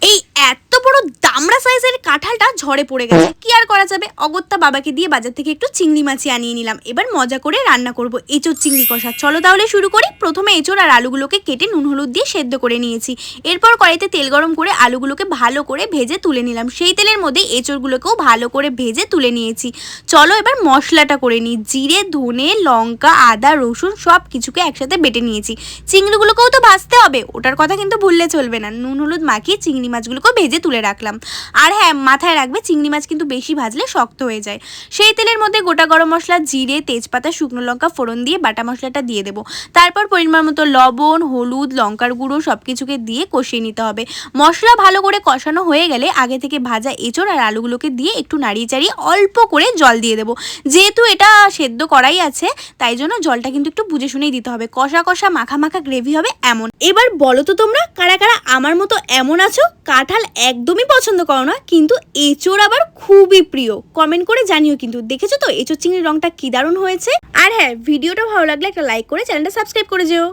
এই এত বড় দামড়া সাইজের কাঁঠালটা ঝড়ে পড়ে গেছে, কি আর করা যাবে। অগত্যা বাবাকে দিয়ে বাজার থেকে একটু চিংড়ি মাছ আনিয়ে নিলাম। এবার মজা করে রান্না করব এঁচোড় চিংড়ি কষা। চলো তাহলে শুরু করি। প্রথমে এঁচোড় আর আলুগুলোকে কেটে নুন হলুদ দিয়ে সেদ্ধ করে নিয়েছি। এরপর কড়াইতে তেল গরম করে আলুগুলোকে ভালো করে ভেজে তুলে নিলাম। সেই তেলের মধ্যে এঁচোড়গুলোকেও ভালো করে ভেজে তুলে নিয়েছি। চলো এবার মশলাটা করে নিই। জিরে, ধনে, লঙ্কা, আদা, রসুন সব কিছুকে একসাথে বেটে নিয়েছি। চিংড়িগুলোকেও তো ভাজতে হবে, ওটার কথা কিন্তু ভুললে চলবে না। নুন হলুদ মাখিয়ে চিংড়ি মাছগুলোকে ভেজে তুলে রাখলাম। আর হ্যাঁ, মাথায় রাখবে চিংড়ি মাছ কিন্তু বেশি ভাজলে শক্ত হয়ে যায়। সেই তেলের মধ্যে গোটা গরম মশলা, জিরে, তেজপাতা, শুকনো লঙ্কা ফোড়ন দিয়ে বাটা মশলাটা দিয়ে দেবো। তারপর পরিমাণ মতো লবণ, হলুদ, লঙ্কার গুঁড়ো সব কিছুকে দিয়ে কষিয়ে নিতে হবে। মশলা ভালো করে কষানো হয়ে গেলে আগে থেকে ভাজা এঁচোড় আর আলুগুলোকে দিয়ে একটু নাড়িয়ে চাড়িয়ে অল্প করে জল দিয়ে দেবো। যেহেতু এটা সেদ্ধ করাই আছে, তাই জন্য জলটা কিন্তু একটু বুঝে শুনেই দিতে হবে। কষা কষা মাখা মাখা গ্রেভি হবে এমন। এবার বলো তো তোমরা কারা কারা আমার মতো এমন আছো, কাঁঠাল একদমই পছন্দ করো না কিন্তু এঁচোড় আবার খুবই প্রিয়? কমেন্ট করে জানিও কিন্তু। দেখেছো তো এঁচোড় চিংড়ির রংটা কি দারুণ হয়েছে। আর হ্যাঁ, ভিডিওটা ভালো লাগলে একটা লাইক করে চ্যানেলটা সাবস্ক্রাইব করে যেও।